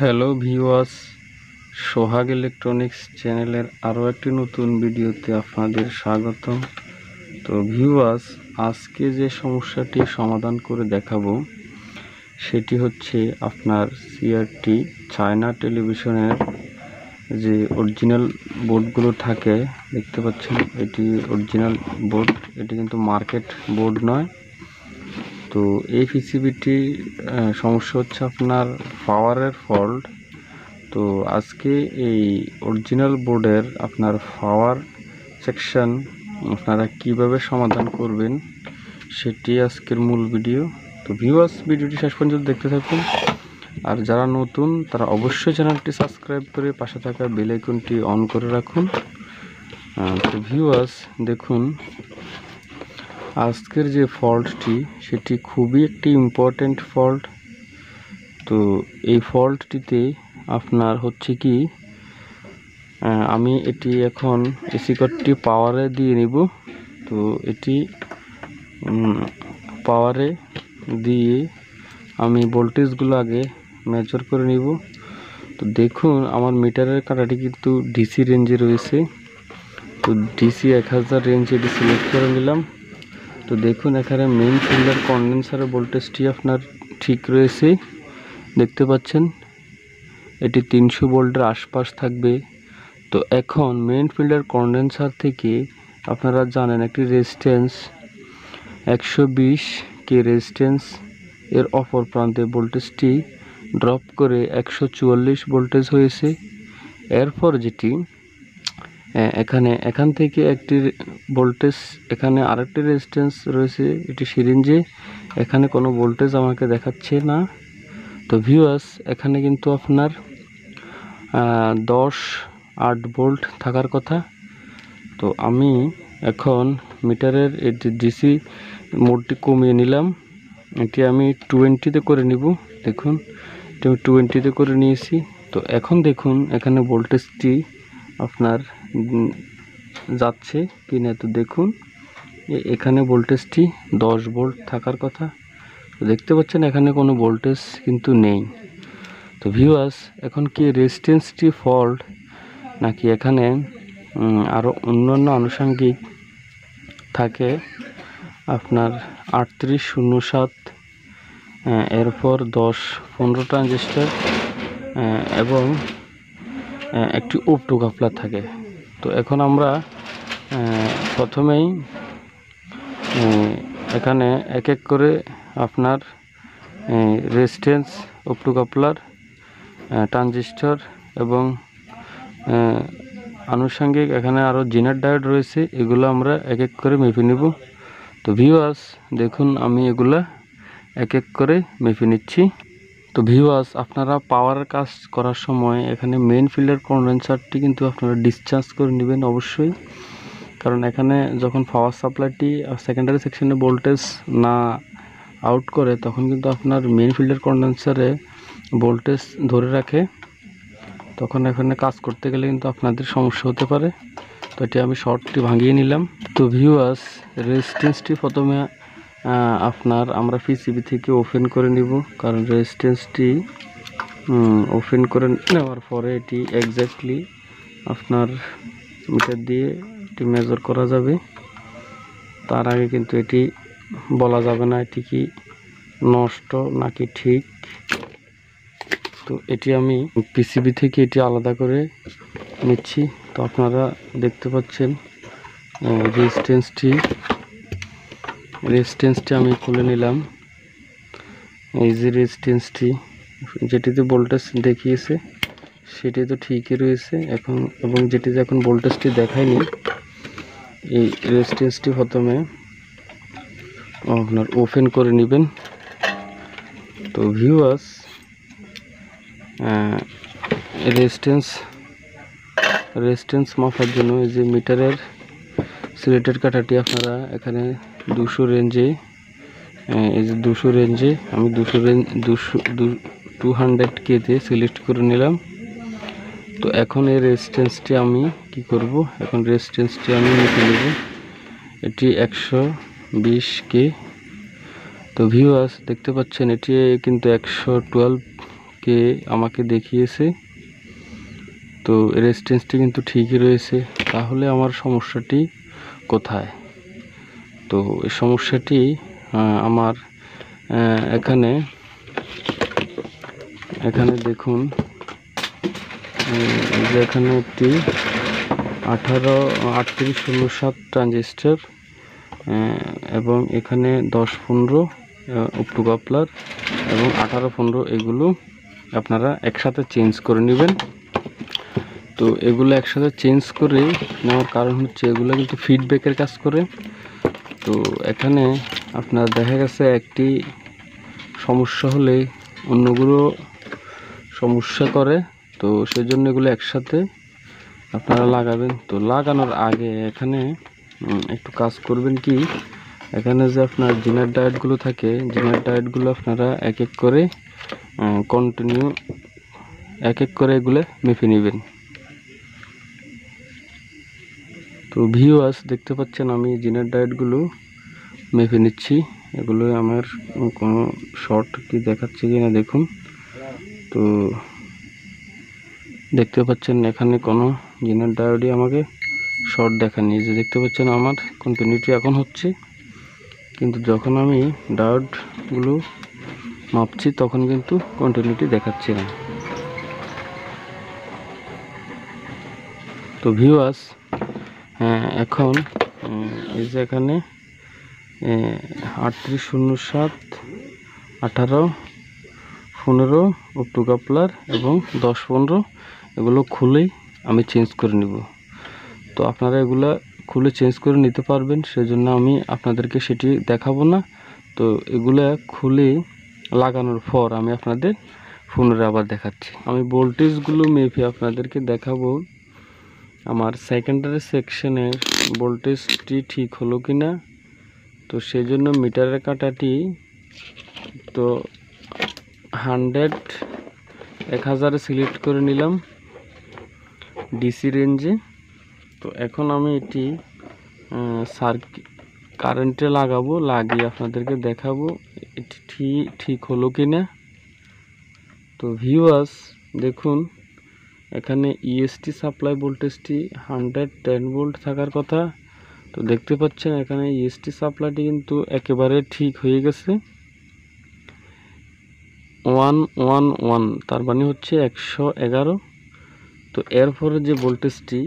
Hello viewers, সোহাগ electronics চ্যানেলের আরও একটি নতুন ভিডিওতে আপনাদের স্বাগতম। তো ভিউয়ার্স, আজকে যে সমস্যাটি সমাধান করে দেখাবো সেটি হচ্ছে আপনার সিআরটি চায়না টেলিভিশনের যে অরিজিনাল বোর্ডগুলো থাকে, দেখতে পাচ্ছেন এটি অরিজিনাল বোর্ড, এটি কিন্তু মার্কেট বোর্ড নয়। তো এই পিসিবিটি সমস্যা হচ্ছে আপনার পাওয়ারের ফল্ট। তো আজকে এই অরিজিনাল বোর্ডের আপনার পাওয়ার সেকশন আপনারা কিভাবে সমাধান করবেন সেটি আজকের মূল ভিডিও। তো ভিউয়ার্স, ভিডিওটি শেষ পর্যন্ত দেখতে থাকুন। আর যারা নতুন তারা অবশ্যই চ্যানেলটি সাবস্ক্রাইব করে পাশে থাকা বেল আইকনটি অন করে রাখুন। তো ভিউয়ার্স দেখুন, আজকের যে ফল্টটি সেটি খুবই একটি ইম্পর্টেন্ট ফল্ট। তো এই ফল্টটিতে আপনার হচ্ছে কি, আমি এটি এখন এসি কর্ডটি পাওয়ারে দিয়ে নিব। তো এটি পাওয়ারে দিয়ে আমি ভোল্টেজগুলো আগে মেজার করে নিব। তো দেখুন, আমার মিটারের কাঁটাটি কিন্তু ডিসি রেঞ্জে রয়েছে। তো ডিসি 1000 রেঞ্জে এটি সিলেক্ট করে নিলাম। তো দেখুন, এখানে মেইন ফিল্টার কন্ডেন্সারের ভোল্টেজটি আপনার ঠিক রয়েছে, দেখতে পাচ্ছেন এটি 300 ভোল্টের আশপাশ থাকবে। তো এখন মেইন ফিল্টার কন্ডেন্সার থেকে আপনারা জানেন একটি রেজিস্ট্যান্স 120 কে রেজিস্ট্যান্স এর অপর প্রান্তে ভোল্টেজটি ড্রপ করে 144 ভোল্টেজ হয়েছে। এরপর যেটি এখান থেকে একটি ভোল্টেজ, এখানে আরেকটি রেজিস্ট্যান্স রয়েছে, এটি সিরিঞ্জে, এখানে কোনো ভোল্টেজ আমাকে দেখাচ্ছে না। তো ভিউয়ার্স, এখানে কিন্তু আপনার 8 ভোল্ট থাকার কথা। তো আমি এখন মিটারের ডিসি মোডটি কমিয়ে নিলাম, এটি আমি 20-তে করে নিব। দেখুন, এটি আমি 20-তে করে নিয়েছি। তো এখন দেখুন এখানে ভোল্টেজটি আপনার যাচ্ছে কি না। তো দেখুন, এখানে ভোল্টেজটি 10 ভোল্ট থাকার কথা। তো দেখতে পাচ্ছেন এখানে কোনো ভোল্টেজ কিন্তু নেই। তো ভিউয়ার্স, এখন কি রেজিস্ট্যান্সটি ফল্ট নাকি এখানে আরও অন্যান্য আনুষঙ্গিক থাকে আপনার 3807, এরপর 10-15 ট্রানজিস্টর এবং একটি অপটু কাপলার থাকে। তো এখন আমরা প্রথমেই এখানে এক এক করে আপনার রেজিস্ট্যান্স, অপটু কাপলার, ট্রানজিস্টর এবং আনুষঙ্গিক এখানে আরও জিনার ডায়োড রয়েছে, এগুলো আমরা এক এক করে মেপে নেব। তো ভিউয়ার্স দেখুন, আমি এগুলা এক এক করে মেপে নিচ্ছি। তো ভিউয়ার্স, আপনারা পাওয়ারের কাজ করার সময় এখানে মেইন ফিল্টার কন্ডেন্সারটি কিন্তু আপনারা ডিসচার্জ করে নেবেন অবশ্যই, কারণ এখানে যখন পাওয়ার সাপ্লাইটি সেকেন্ডারি সেকশনে ভোল্টেজ না আউট করে তখন কিন্তু আপনার মেইন ফিল্টার কন্ডেন্সারে ভোল্টেজ ধরে রাখে, তখন এখানে কাজ করতে গেলে কিন্তু আপনাদের সমস্যা হতে পারে। তো এটি আমি শর্টটি ভাঙিয়ে নিলাম। তো ভিউয়ার্স, রেজিস্ট্যান্সটি প্রথমে আপনার আমরা পিসিবি থেকে ওপেন করে নিব, কারণ রেজিস্ট্যান্সটি ওপেন করে নেওয়ার পরে এটি এক্স্যাক্টলি আপনার মিটার দিয়ে এটি মেজার করা যাবে। তার আগে কিন্তু এটি বলা যাবে না এটি কি নষ্ট নাকি ঠিক। তো এটি আমি পিসিবি থেকে এটি আলাদা করে নিচ্ছি। তো আপনারা দেখতে পাচ্ছেন রেজিস্ট্যান্সটি আমি খুলে নিলাম। এই যে রেজিস্ট্যান্সটি যেটিতে ভোল্টেজ দেখিয়েছে সেটি তো ঠিকই রয়েছে এখন, এবং যেটিতে এখন ভোল্টেজটি দেখায়নি, এই রেজিস্ট্যান্সটি প্রথমে আপনার ওপেন করে নেবেন। তো ভিউয়ার্স, রেজিস্ট্যান্স মাপার জন্য এই যে মিটারের সিলেটের কাঁটাটি আপনারা এখানে 200 রেঞ্জে, এই যে 200 রেঞ্জে আমি 200K তে সিলেক্ট করে নিলাম। তো এখন এই রেজিস্ট্যান্সটি আমি কি করব, এখন রেজিস্ট্যান্সটি আমি নিতে নেব, এটি 120K। তো ভিউয়ার্স দেখতে পাচ্ছেন এটি কিন্তু 112 কে আমাকে দেখিয়েছে, তো রেজিস্ট্যান্সটি কিন্তু ঠিকই রয়েছে। তাহলে আমার সমস্যাটি কোথায়? তো এই সমস্যাটি আমার এখানে দেখুন, যে এখানে একটি 3807 ট্রানজিস্টর এবং এখানে 10-15 উপটু কাপলার এবং 18-15 এগুলো আপনারা একসাথে চেঞ্জ করে নেবেন। তো এগুলো একসাথে চেঞ্জ করে নেওয়ার কারণ হচ্ছে এগুলো কিন্তু ফিডব্যাকের কাজ করে। তো এখানে আপনার দেখা গেছে একটি সমস্যা হলে অন্যগুলো সমস্যা করে, তো সেজন্য এগুলো একসাথে আপনারা লাগাবেন। তো লাগানোর আগে এখানে একটু কাজ করবেন কি, এখানে যে আপনার জিনার ডায়োডগুলো থাকে, জিনার ডায়োডগুলো আপনারা এক এক করে কন্টিনিউ এক এক করে এগুলো মেপে নেবেন। তো ভিউয়ার্স দেখতে পাচ্ছেন আমি জিনার ডায়োডগুলো মেপে নিচ্ছি। এগুলো আমার কোনো শর্ট কি দেখাচ্ছে কিনা দেখুন। তো দেখতে পাচ্ছেন এখানে কোনো জিনার ডায়োডই আমাকে শর্ট দেখানি। যে দেখতে পাচ্ছেন আমার কন্টিনিউটি এখন হচ্ছে, কিন্তু যখন আমি ডায়োডগুলো মাপছি তখন কিন্তু কন্টিনিউটি দেখাচ্ছে না। তো ভিউয়ার্স এখন এই যে এখানে 3807, 18, 15 উপটু কাপলার এবং 10-15 এগুলো খুলেই আমি চেঞ্জ করে নিব। তো আপনারা এগুলা খুলে চেঞ্জ করে নিতে পারবেন, সেজন্য আমি আপনাদেরকে সেটি দেখাবো না। তো এগুলা খুলে লাগানোর পর আমি আপনাদের পুনরায় আবার দেখাচ্ছি। আমি ভোল্টেজগুলো মেপে আপনাদেরকে দেখাবো আমার সেকেন্ডারি সেকশনের ভোল্টেজটি ঠিক হলো কিনা। তো সেই জন্য মিটারের কাঁটাটি তো 1000 সিলেক্ট করে নিলাম ডিসি রেঞ্জে। তো এখন আমি এটি কারেন্টে লাগাবো, লাগিয়ে আপনাদেরকে দেখাবো এটি ঠিক হলো কিনা। তো ভিউয়ার্স দেখুন, এখানে ইএসটি সাপ্লাই ভোল্টেজটি 110 ভোল্ট থাকার কথা। তো দেখতে পাচ্ছেন এখানে ইএসটি সাপ্লাইটি কিন্তু একেবারে ঠিক হয়ে গেছে 111, তার মানে হচ্ছে 111। তো এরপরে যে ভোল্টেজটি